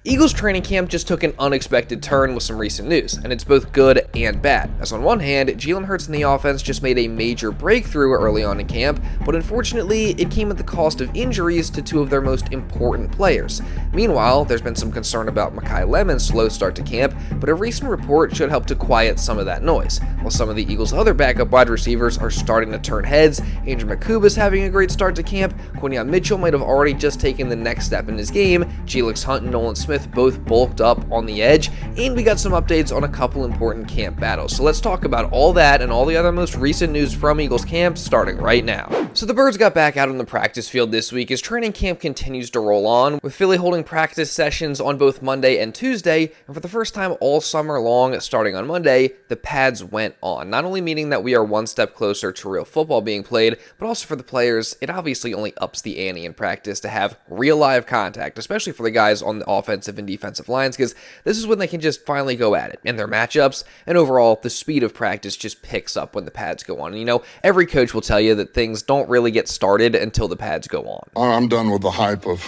Eagles training camp just took an unexpected turn with some recent news, and it's both good and bad. As on one hand, Jalen Hurts and the offense just made a major breakthrough early on in camp, but unfortunately, it came at the cost of injuries to two of their most important players. Meanwhile, there's been some concern about Makai Lemon's slow start to camp, but a recent report should help to quiet some of that noise. While some of the Eagles' other backup wide receivers are starting to turn heads, Andrew Mukuba's having a great start to camp, Quinyon Mitchell might have already just taken the next step in his game, Jalyx Hunt and Nolan Smith both bulked up on the edge, and we got some updates on a couple important camp battles. So let's talk about all that and all the other most recent news from Eagles camp starting right now. So the Birds got back out on the practice field this week as training camp continues to roll on, with Philly holding practice sessions on both Monday and Tuesday, and for the first time all summer long, starting on Monday, the pads went on, not only meaning that we are one step closer to real football being played, but also for the players, it obviously only ups the ante in practice to have real live contact, especially for the guys on the offensive and defensive lines, because this is when they can just finally go at it in their matchups, and overall, the speed of practice just picks up when the pads go on. And, you know, every coach will tell you that things don't really get started until the pads go on. I'm done with the hype of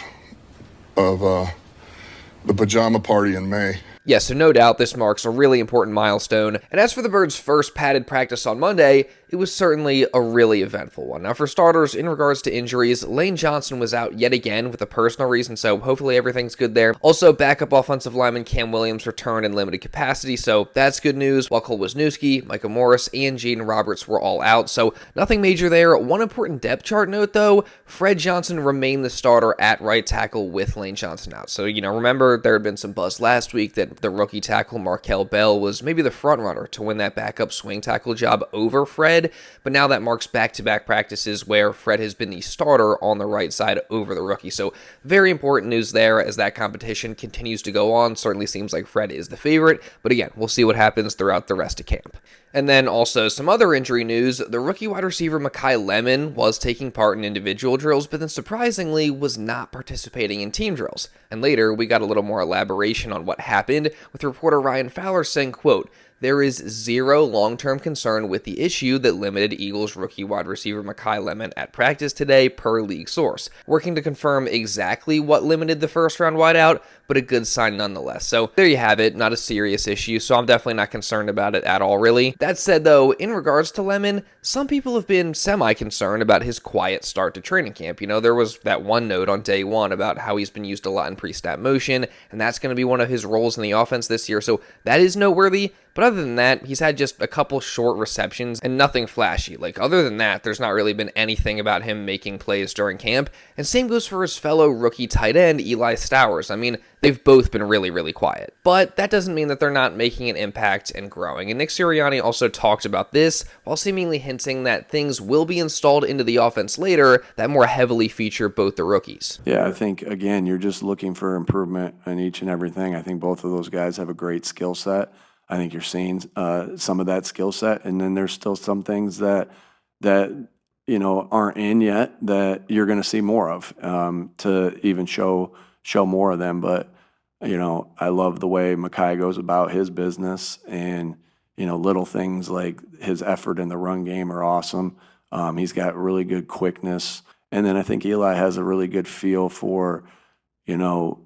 the pajama party in May. Yeah, so no doubt this marks a really important milestone, and as for the Birds' first padded practice on Monday, it was certainly a really eventful one. Now for starters, in regards to injuries, Lane Johnson was out yet again with a personal reason, so hopefully everything's good there. Also, backup offensive lineman Cam Williams returned in limited capacity, so that's good news, while Cole Wisniewski, Micah Morris, and Jaden Roberts were all out, so nothing major there. One important depth chart note though, Fred Johnson remained the starter at right tackle with Lane Johnson out. So, you know, remember there had been some buzz last week that the rookie tackle Markel Bell was maybe the front runner to win that backup swing tackle job over Fred, but now that marks back-to-back practices where Fred has been the starter on the right side over the rookie. So very important news there as that competition continues to go on. Certainly seems like Fred is the favorite, but again, we'll see what happens throughout the rest of camp. And then also some other injury news, the rookie wide receiver Makai Lemon was taking part in individual drills, but then surprisingly was not participating in team drills. And later, we got a little more elaboration on what happened, with reporter Ryan Fowler saying, quote, "There is zero long-term concern with the issue that limited Eagles rookie wide receiver Makai Lemon at practice today, per league source. Working to confirm exactly what limited the first-round wideout, but a good sign nonetheless." So there you have it, not a serious issue, so I'm definitely not concerned about it at all, really. That said, though, in regards to Lemon, some people have been semi-concerned about his quiet start to training camp. You know, there was that one note on day one about how he's been used a lot in pre-snap motion, and that's going to be one of his roles in the offense this year, so that is noteworthy. But other than that, he's had just a couple short receptions and nothing flashy. Like, other than that, there's not really been anything about him making plays during camp. And same goes for his fellow rookie tight end, Eli Stowers. I mean, they've both been really, really quiet. But that doesn't mean that they're not making an impact and growing. And Nick Sirianni also talked about this, while seemingly hinting that things will be installed into the offense later that more heavily feature both the rookies. Yeah, I think, again, you're just looking for improvement in each and everything. I think both of those guys have a great skill set. I think you're seeing some of that skill set, and then there's still some things that you know aren't in yet that you're going to see more of to even show more of them. But you know, I love the way Makai goes about his business, and you know, little things like his effort in the run game are awesome. He's got really good quickness, and then I think Eli has a really good feel for, you know,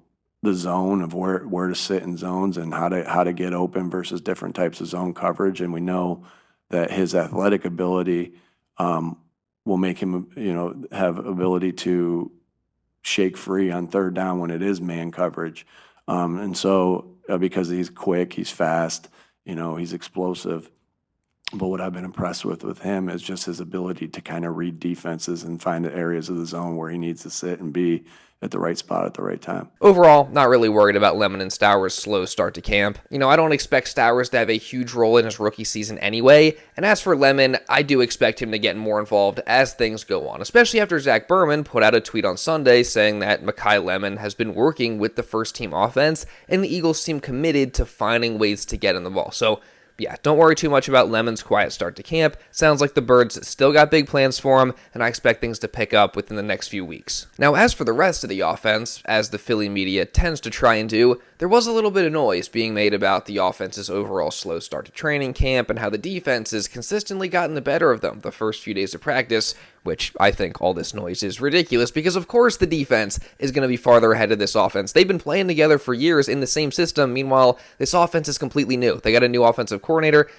the zone of where to sit in zones and how to get open versus different types of zone coverage. And we know that his athletic ability will make him, you know, have ability to shake free on third down when it is man coverage. And so because he's quick, he's fast, you know, he's explosive. But what I've been impressed with him is just his ability to kind of read defenses and find the areas of the zone where he needs to sit and be at the right spot at the right time. Overall, not really worried about Lemon and Stowers' slow start to camp. You know, I don't expect Stowers to have a huge role in his rookie season anyway, and as for Lemon, I do expect him to get more involved as things go on, especially after Zach Berman put out a tweet on Sunday saying that Makai Lemon has been working with the first-team offense, and the Eagles seem committed to finding ways to get in the ball. So, yeah, don't worry too much about Lemon's quiet start to camp. Sounds like the Birds still got big plans for him, and I expect things to pick up within the next few weeks. Now, as for the rest of the offense, as the Philly media tends to try and do, there was a little bit of noise being made about the offense's overall slow start to training camp and how the defense has consistently gotten the better of them the first few days of practice, which I think all this noise is ridiculous because, of course, the defense is going to be farther ahead of this offense. They've been playing together for years in the same system. Meanwhile, this offense is completely new. They got a new offensive coordinator.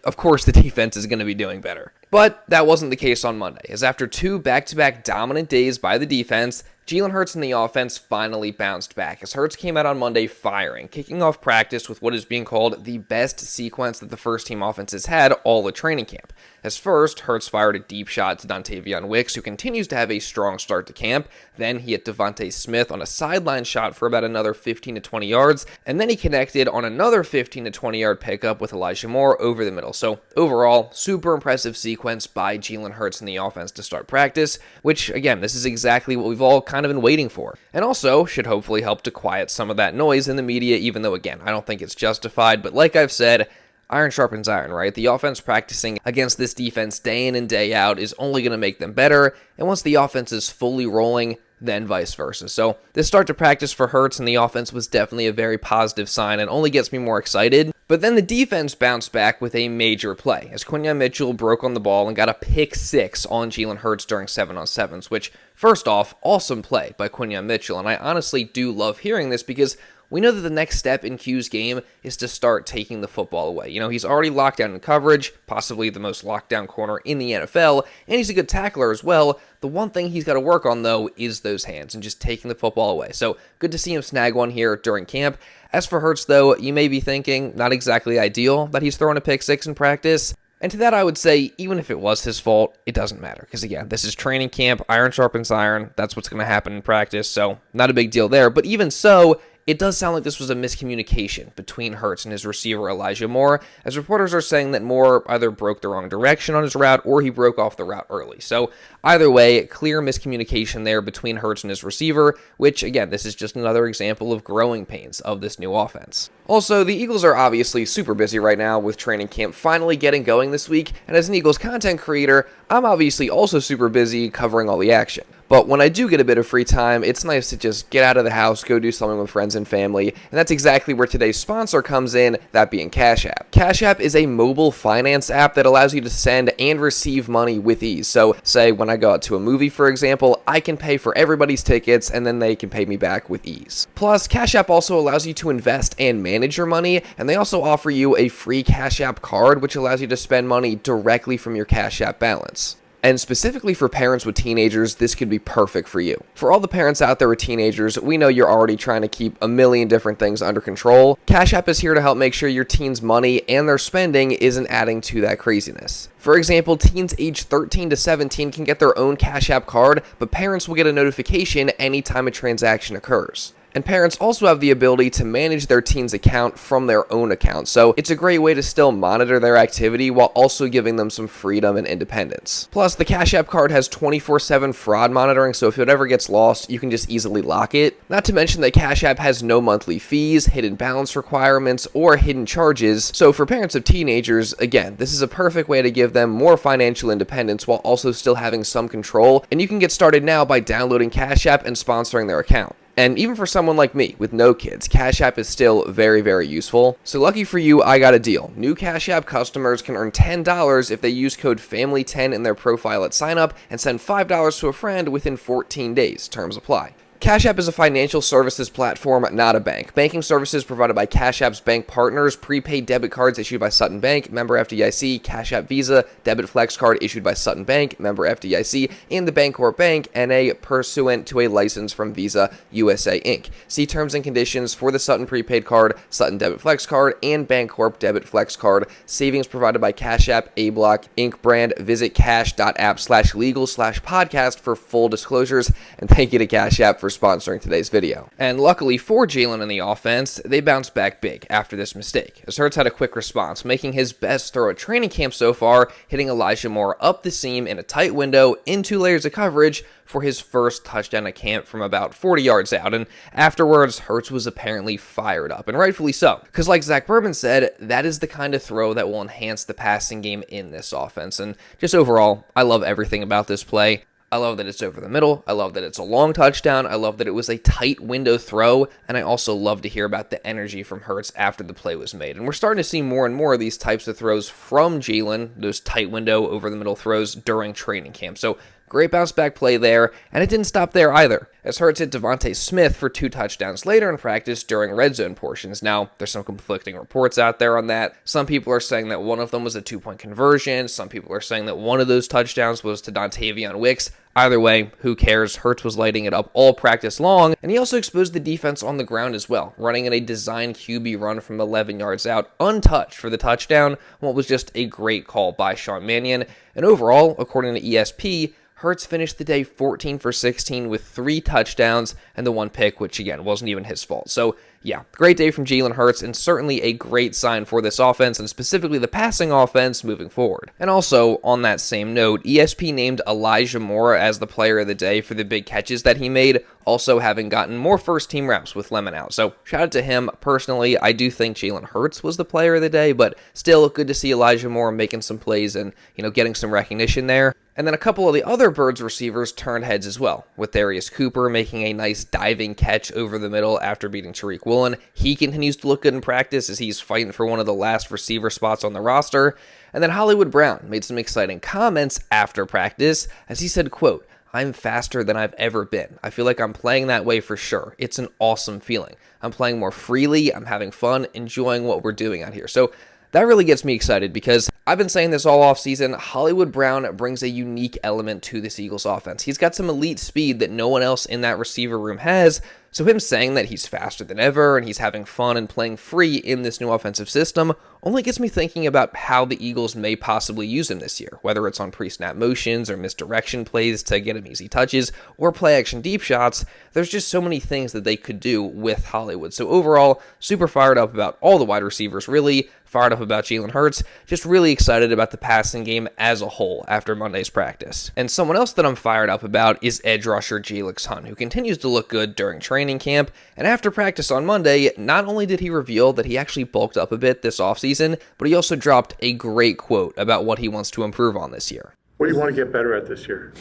Of course, the defense is going to be doing better. But that wasn't the case on Monday, as after 2 back-to-back dominant days by the defense, Jalen Hurts and the offense finally bounced back, as Hurts came out on Monday firing, kicking off practice with what is being called the best sequence that the first-team offense has had all at training camp. As first, Hurts fired a deep shot to Dontayvion Wicks, who continues to have a strong start to camp. Then he hit DeVonta Smith on a sideline shot for about another 15 to 20 yards, and then he connected on another 15 to 20 yard pickup with Elijah Moore over the middle. So overall, super impressive sequence by Jalen Hurts and the offense to start practice, which again, this is exactly what we've all kind of been waiting for. And also should hopefully help to quiet some of that noise in the media, even though again, I don't think it's justified. But like I've said, iron sharpens iron, right? The offense practicing against this defense day in and day out is only going to make them better. And once the offense is fully rolling, then vice versa. So this start to practice for Hurts and the offense was definitely a very positive sign and only gets me more excited. But then the defense bounced back with a major play, as Quinyon Mitchell broke on the ball and got a pick 6 on Jalen Hurts during 7-on-7s, which, first off, awesome play by Quinyon Mitchell. And I honestly do love hearing this because we know that the next step in Q's game is to start taking the football away. You know, he's already locked down in coverage, possibly the most locked down corner in the NFL, and he's a good tackler as well. The one thing he's got to work on, though, is those hands and just taking the football away. So good to see him snag one here during camp. As for Hurts, though, you may be thinking, not exactly ideal that he's throwing a pick 6 in practice. And to that, I would say, even if it was his fault, it doesn't matter. Because again, this is training camp, iron sharpens iron. That's what's going to happen in practice. So not a big deal there. But even so, it does sound like this was a miscommunication between Hurts and his receiver Elijah Moore, as reporters are saying that Moore either broke the wrong direction on his route or he broke off the route early. So either way, clear miscommunication there between Hurts and his receiver, which again, this is just another example of growing pains of this new offense. Also, the Eagles are obviously super busy right now with training camp finally getting going this week, and as an Eagles content creator, I'm obviously also super busy covering all the action. But when I do get a bit of free time, it's nice to just get out of the house, go do something with friends and family, and that's exactly where today's sponsor comes in, that being Cash App. Cash App is a mobile finance app that allows you to send and receive money with ease. So, say when I go out to a movie, for example, I can pay for everybody's tickets and then they can pay me back with ease. Plus, Cash App also allows you to invest and manage your money, and they also offer you a free Cash App card, which allows you to spend money directly from your Cash App balance. And specifically for parents with teenagers, this could be perfect for you. For all the parents out there with teenagers, we know you're already trying to keep a million different things under control. Cash App is here to help make sure your teens' money and their spending isn't adding to that craziness. For example, teens aged 13 to 17 can get their own Cash App card, but parents will get a notification anytime a transaction occurs. And parents also have the ability to manage their teen's account from their own account, so it's a great way to still monitor their activity while also giving them some freedom and independence. Plus, the Cash App card has 24/7 fraud monitoring, so if it ever gets lost, you can just easily lock it. Not to mention that Cash App has no monthly fees, hidden balance requirements, or hidden charges, so for parents of teenagers, again, this is a perfect way to give them more financial independence while also still having some control, and you can get started now by downloading Cash App and sponsoring their account. And even for someone like me with no kids, Cash App is still very, very useful. So lucky for you, I got a deal. New Cash App customers can earn $10 if they use code FAMILY10 in their profile at sign up and send $5 to a friend within 14 days. Terms apply. Cash App is a financial services platform, not a bank. Banking services provided by Cash App's bank partners, prepaid debit cards issued by Sutton Bank, member FDIC, Cash App Visa, debit flex card issued by Sutton Bank, member FDIC, and the Bancorp Bank, NA, pursuant to a license from Visa USA Inc. See terms and conditions for the Sutton prepaid card, Sutton debit flex card, and Bancorp debit flex card. Savings provided by Cash App, A Block, Inc. brand. Visit cash.app/legal/podcast for full disclosures. And thank you to Cash App for sponsoring today's video. And luckily for Jalen and the offense, they bounced back big after this mistake, as Hurts had a quick response, making his best throw at training camp so far, hitting Elijah Moore up the seam in a tight window in 2 layers of coverage for his first touchdown at camp from about 40 yards out. And afterwards, Hurts was apparently fired up, and rightfully so, because like Zach Berman said, that is the kind of throw that will enhance the passing game in this offense. And just overall, I love everything about this play. I love that it's over the middle. I love that it's a long touchdown. I love that it was a tight window throw. And I also love to hear about the energy from Hurts after the play was made. And we're starting to see more and more of these types of throws from Jalen, those tight window over the middle throws during training camp. So great bounce back play there, and it didn't stop there either, as Hurts hit DeVonta Smith for 2 touchdowns later in practice during red zone portions. Now, there's some conflicting reports out there on that. Some people are saying that one of them was a 2-point conversion. Some people are saying that one of those touchdowns was to Dontayvion Wicks. Either way, who cares? Hurts was lighting it up all practice long, and he also exposed the defense on the ground as well, running in a designed QB run from 11 yards out, untouched for the touchdown, what was just a great call by Sean Mannion. And overall, according to ESP, Hurts finished the day 14 for 16 with 3 touchdowns and the 1 pick, which again wasn't even his fault. So yeah, great day from Jalen Hurts, and certainly a great sign for this offense, and specifically the passing offense moving forward. And also, on that same note, ESP named Elijah Moore as the player of the day for the big catches that he made, also having gotten more first-team reps with Lemon out. So shout out to him. Personally, I do think Jalen Hurts was the player of the day, but still good to see Elijah Moore making some plays and, getting some recognition there. And then a couple of the other Birds receivers turned heads as well, with Darius Cooper making a nice diving catch over the middle after beating Tariq Woolen. He continues to look good in practice as he's fighting for one of the last receiver spots on the roster. And then Hollywood Brown made some exciting comments after practice as he said, quote, "I'm faster than I've ever been. I feel like I'm playing that way for sure. It's an awesome feeling. I'm playing more freely. I'm having fun, enjoying what we're doing out here." So that really gets me excited because I've been saying this all offseason. Hollywood Brown brings a unique element to this Eagles offense. He's got some elite speed that no one else in that receiver room has. So him saying that he's faster than ever and he's having fun and playing free in this new offensive system only gets me thinking about how the Eagles may possibly use him this year, whether it's on pre-snap motions or misdirection plays to get him easy touches or play-action deep shots. There's just so many things that they could do with Hollywood. So overall, super fired up about all the wide receivers, really fired up about Jalen Hurts, just really excited about the passing game as a whole after Monday's practice. And someone else that I'm fired up about is edge rusher Jalyx Hunt, who continues to look good during training camp. And after practice on Monday, not only did he reveal that he actually bulked up a bit this offseason, but he also dropped a great quote about what he wants to improve on this year. What do you want to get better at this year?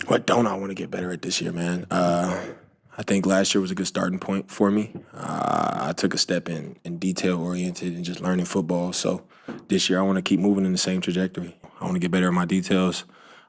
What don't I want to get better at this year, man? I think last year was a good starting point for me. I took a step in detail-oriented and just learning football. So this year I want to keep moving in the same trajectory. I want to get better at my details.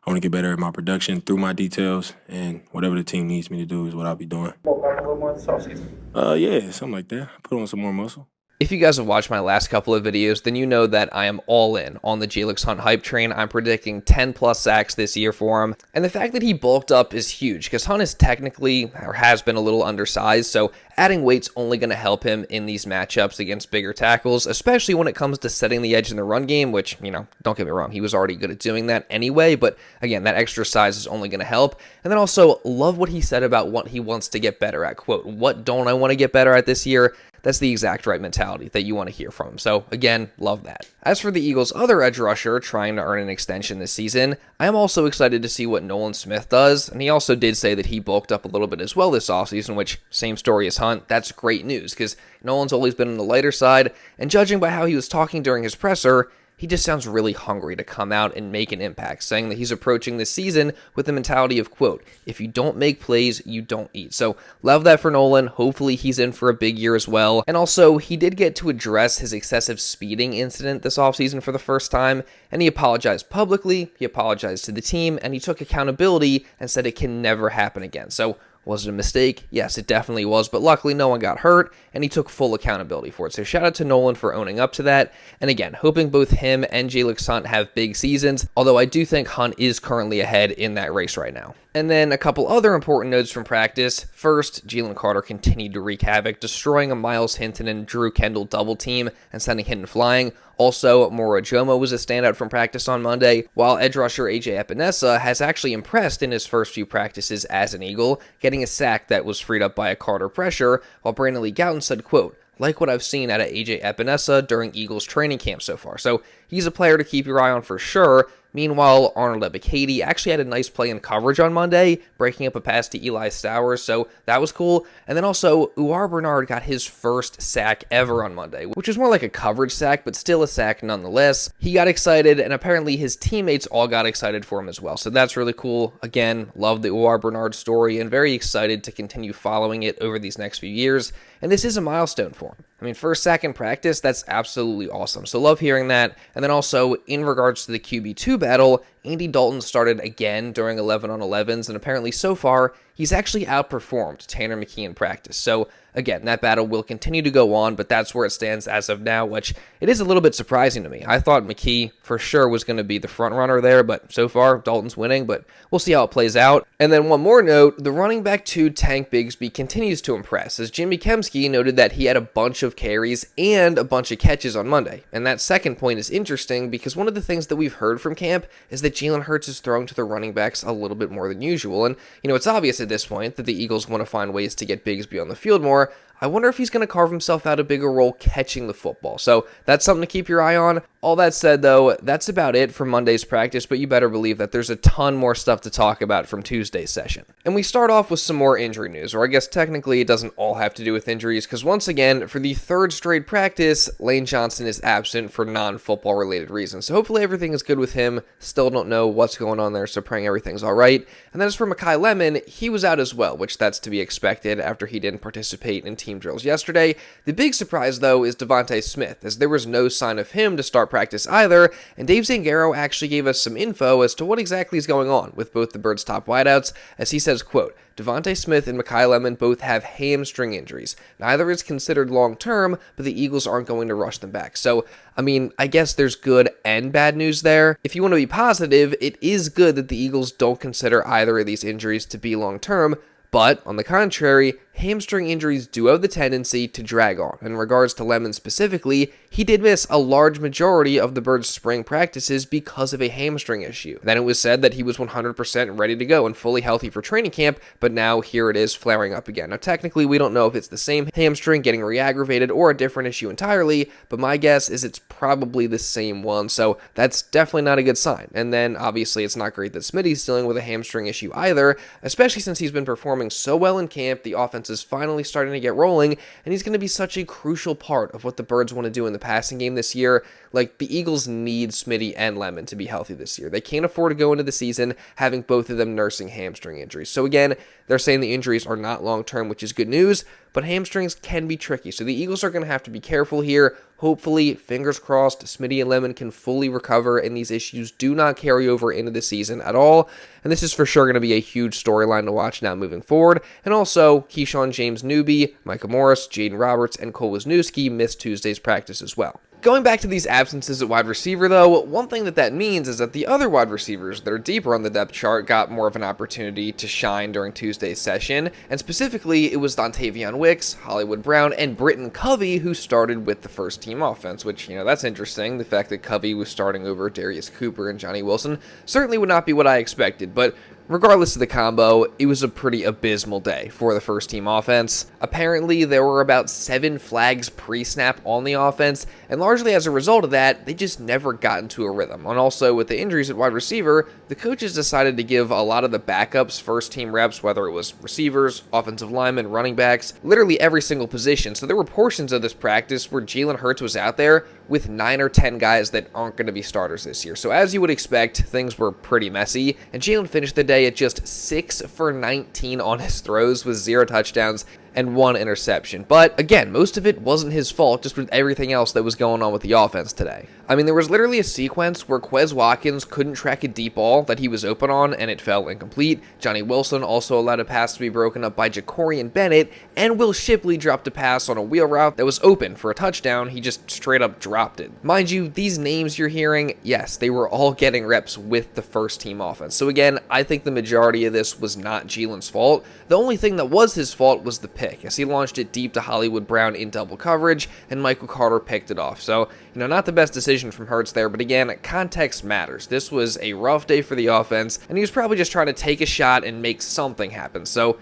I want to get better at my production through my details, and whatever the team needs me to do is what I'll be doing. A little more this offseason? Yeah, something like that. Put on some more muscle. If you guys have watched my last couple of videos, then you know that I am all in on the Jalyx Hunt hype train. I'm predicting 10+ sacks this year for him. And the fact that he bulked up is huge because Hunt is technically, or has been, a little undersized, so adding weight's only going to help him in these matchups against bigger tackles, especially when it comes to setting the edge in the run game, which, don't get me wrong, he was already good at doing that anyway, but again, that extra size is only going to help. And then also, love what he said about what he wants to get better at. Quote, "What don't I want to get better at this year?" That's the exact right mentality that you want to hear from him. So again, love that. As for the Eagles' other edge rusher trying to earn an extension this season, I am also excited to see what Nolan Smith does. And he also did say that he bulked up a little bit as well this offseason, which, same story as Hunt. That's great news because Nolan's always been on the lighter side. And judging by how he was talking during his presser, he just sounds really hungry to come out and make an impact, saying that he's approaching this season with the mentality of, quote, "If you don't make plays, you don't eat." So love that for Nolan. Hopefully he's in for a big year as well. And also, he did get to address his excessive speeding incident this offseason for the first time, and he apologized publicly, he apologized to the team, and he took accountability and said it can never happen again. So was it a mistake? Yes, it definitely was, but luckily no one got hurt, and he took full accountability for it. So shout out to Nolan for owning up to that. And again, hoping both him and Jalyx Hunt have big seasons, although I do think Hunt is currently ahead in that race right now. And then a couple other important notes from practice. First, Jalen Carter continued to wreak havoc, destroying a Miles Hinton and Drew Kendall double team and sending Hinton flying. Also, Moro Jomo was a standout from practice on Monday, while edge rusher AJ Epinesa has actually impressed in his first few practices as an Eagle, getting a sack that was freed up by a Carter pressure, while Brandon Lee Gowton said, quote, "Like what I've seen out of AJ Epinesa during Eagles training camp so far." So he's a player to keep your eye on for sure. Meanwhile, Arnold Ebiketie actually had a nice play in coverage on Monday, breaking up a pass to Eli Stowers, so that was cool. And then also, Uar Bernard got his first sack ever on Monday, which was more like a coverage sack, but still a sack nonetheless. He got excited, and apparently his teammates all got excited for him as well, so that's really cool. Again, love the Uar Bernard story, and very excited to continue following it over these next few years, and this is a milestone for him. I mean, first sack in practice, that's absolutely awesome. So love hearing that. And then also, in regards to the QB2 battle, Andy Dalton started again during 11-on-11s, and apparently so far, he's actually outperformed Tanner McKee in practice. So again, that battle will continue to go on, but that's where it stands as of now, which it is a little bit surprising to me. I thought McKee for sure was going to be the front runner there, but so far, Dalton's winning, but we'll see how it plays out. And then one more note, the running back 2, Tank Bigsby, continues to impress, as Jimmy Kemsky noted that he had a bunch of carries and a bunch of catches on Monday. And that second point is interesting because one of the things that we've heard from camp is that Jalen Hurts is throwing to the running backs a little bit more than usual. And, it's obvious at this point that the Eagles want to find ways to get Bigsby on the field more. I wonder if he's going to carve himself out a bigger role catching the football. So that's something to keep your eye on. All that said, though, that's about it for Monday's practice, but you better believe that there's a ton more stuff to talk about from Tuesday's session. And we start off with some more injury news, or I guess technically it doesn't all have to do with injuries, because once again, for the third straight practice, Lane Johnson is absent for non-football related reasons. So hopefully everything is good with him. Still don't know what's going on there, so praying everything's all right. And then as for Makai Lemon, he was out as well, which that's to be expected after he didn't participate in team drills yesterday. The big surprise, though, is DeVonta Smith, as there was no sign of him to start practice either, and Dave Zangaro actually gave us some info as to what exactly is going on with both the Birds' top wideouts, as he says, quote, DeVonta Smith and Makai Lemon both have hamstring injuries. Neither is considered long-term, but the Eagles aren't going to rush them back. So, I guess there's good and bad news there. If you want to be positive, it is good that the Eagles don't consider either of these injuries to be long-term, but, on the contrary, hamstring injuries do have the tendency to drag on. In regards to Lemon specifically, he did miss a large majority of the Birds' spring practices because of a hamstring issue. Then it was said that he was 100% ready to go and fully healthy for training camp, but now here it is flaring up again. Now technically we don't know if it's the same hamstring getting re-aggravated or a different issue entirely, but my guess is it's probably the same one, so that's definitely not a good sign. And then obviously it's not great that Smitty's dealing with a hamstring issue either, especially since he's been performing so well in camp. The offense is finally starting to get rolling, and he's going to be such a crucial part of what the Birds want to do in the passing game this year. Like, the Eagles need Smitty and Lemon to be healthy this year. They can't afford to go into the season having both of them nursing hamstring injuries. So again, they're saying the injuries are not long-term, which is good news, but hamstrings can be tricky. So the Eagles are going to have to be careful here. Hopefully, fingers crossed, Smitty and Lemon can fully recover and these issues do not carry over into the season at all. And this is for sure going to be a huge storyline to watch now moving forward. And also, Keyshawn James Newby, Micah Morris, Jaden Roberts, and Cole Wisniewski missed Tuesday's practice as well. Going back to these absences at wide receiver, though, one thing that means is that the other wide receivers that are deeper on the depth chart got more of an opportunity to shine during Tuesday's session, and specifically, it was Dontayvion Wicks, Hollywood Brown, and Britton Covey who started with the first-team offense, which, that's interesting. The fact that Covey was starting over Darius Cooper and Johnny Wilson certainly would not be what I expected, but regardless of the combo, it was a pretty abysmal day for the first-team offense. Apparently, there were about 7 flags pre-snap on the offense, and largely as a result of that, they just never got into a rhythm. And also, with the injuries at wide receiver, the coaches decided to give a lot of the backups first-team reps, whether it was receivers, offensive linemen, running backs, literally every single position. So there were portions of this practice where Jalen Hurts was out there with 9 or 10 guys that aren't going to be starters this year. So as you would expect, things were pretty messy, and Jalen finished the day at just 6 for 19 on his throws with 0 touchdowns and 1 interception. But again, most of it wasn't his fault, just with everything else that was going on with the offense today. There was literally a sequence where Quez Watkins couldn't track a deep ball that he was open on, and it fell incomplete. Johnny Wilson also allowed a pass to be broken up by Jacorian Bennett, and Will Shipley dropped a pass on a wheel route that was open for a touchdown. He just straight up dropped it. Mind you, these names you're hearing, yes, they were all getting reps with the first-team offense. So again, I think the majority of this was not Jalen's fault. The only thing that was his fault was the pick, as he launched it deep to Hollywood Brown in double coverage, and Michael Carter picked it off. So, not the best decision from Hurts there, but again, context matters. This was a rough day for the offense, and he was probably just trying to take a shot and make something happen. So,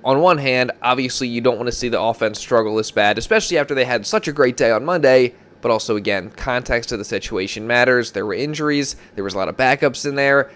on one hand, obviously you don't want to see the offense struggle this bad, especially after they had such a great day on Monday, but also, again, context of the situation matters. There were injuries, there was a lot of backups in there.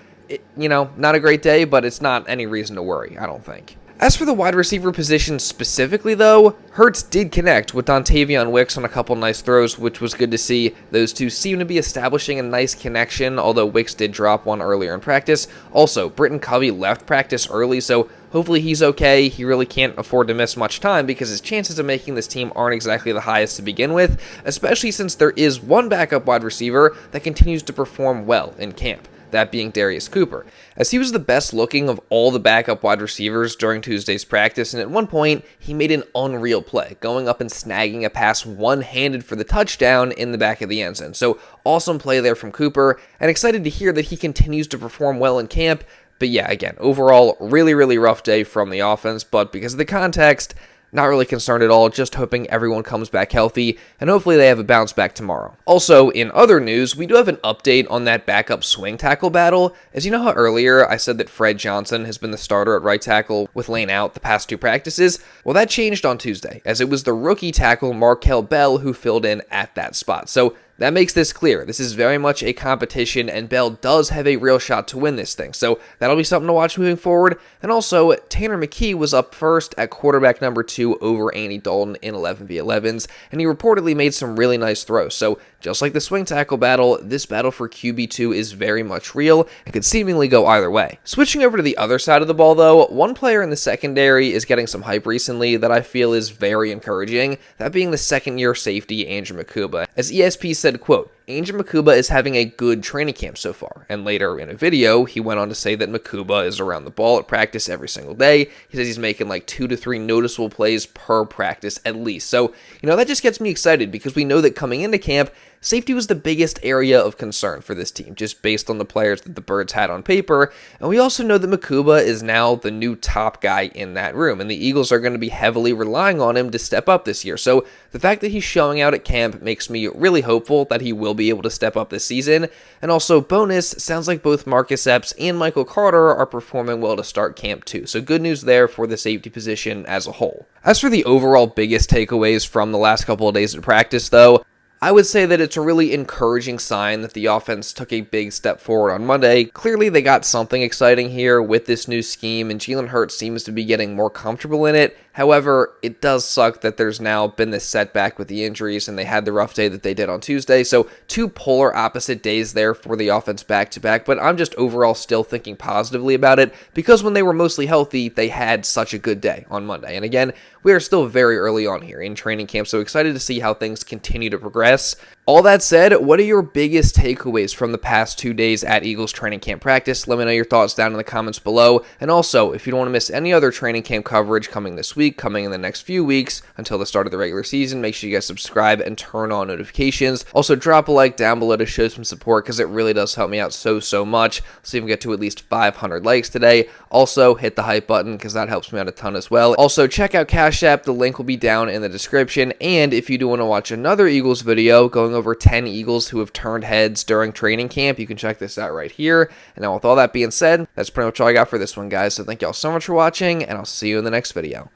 Not a great day, but it's not any reason to worry, I don't think. As for the wide receiver position specifically, though, Hurts did connect with Dontayvion Wicks on a couple nice throws, which was good to see. Those two seem to be establishing a nice connection, although Wicks did drop one earlier in practice. Also, Britton Covey left practice early, so hopefully he's okay. He really can't afford to miss much time because his chances of making this team aren't exactly the highest to begin with, especially since there is one backup wide receiver that continues to perform well in camp, that being Darius Cooper, as he was the best looking of all the backup wide receivers during Tuesday's practice, and at one point, he made an unreal play, going up and snagging a pass one-handed for the touchdown in the back of the end zone. So awesome play there from Cooper, and excited to hear that he continues to perform well in camp. But yeah, again, overall, really rough day from the offense, but because of the context, not really concerned at all, just hoping everyone comes back healthy, and hopefully they have a bounce back tomorrow. Also, in other news, we do have an update on that backup swing tackle battle. As you know how earlier I said that Fred Johnson has been the starter at right tackle with Lane out the past 2 practices? Well, that changed on Tuesday, as it was the rookie tackle Markel Bell who filled in at that spot. So that makes this clear. This is very much a competition, and Bell does have a real shot to win this thing. So that'll be something to watch moving forward. And also, Tanner McKee was up first at quarterback number 2 over Andy Dalton in 11v11s, and he reportedly made some really nice throws. So just like the swing tackle battle, this battle for QB2 is very much real and could seemingly go either way. Switching over to the other side of the ball, though, one player in the secondary is getting some hype recently that I feel is very encouraging, that being the second-year safety Andrew Mukuba. As ESP said, quote, Andrew Mukuba is having a good training camp so far, and later in a video, he went on to say that Mukuba is around the ball at practice every single day. He says he's making like 2 to 3 noticeable plays per practice at least. So, that just gets me excited because we know that coming into camp, safety was the biggest area of concern for this team, just based on the players that the Birds had on paper, and we also know that Mukuba is now the new top guy in that room, and the Eagles are going to be heavily relying on him to step up this year. So the fact that he's showing out at camp makes me really hopeful that he will be able to step up this season, and also bonus, sounds like both Marcus Epps and Michael Carter are performing well to start camp too, so good news there for the safety position as a whole. As for the overall biggest takeaways from the last couple of days of practice though, I would say that it's a really encouraging sign that the offense took a big step forward on Monday. Clearly, they got something exciting here with this new scheme, and Jalen Hurts seems to be getting more comfortable in it. However, it does suck that there's now been this setback with the injuries, and they had the rough day that they did on Tuesday. So 2 polar opposite days there for the offense back-to-back, but I'm just overall still thinking positively about it because when they were mostly healthy, they had such a good day on Monday. And again, we are still very early on here in training camp, so excited to see how things continue to progress. All that said, what are your biggest takeaways from the past 2 days at Eagles training camp practice? Let me know your thoughts down in the comments below. And also, if you don't want to miss any other training camp coverage coming this week, coming in the next few weeks until the start of the regular season, make sure you guys subscribe and turn on notifications. Also, drop a like down below to show some support because it really does help me out so much. Let's see if we can get to at least 500 likes today. Also, hit the hype button because that helps me out a ton as well. Also, check out Cash App. The link will be down in the description. And if you do want to watch another Eagles video going over 10 Eagles who have turned heads during training camp, you can check this out right here. And now with all that being said, that's pretty much all I got for this one, guys. So thank y'all so much for watching, and I'll see you in the next video.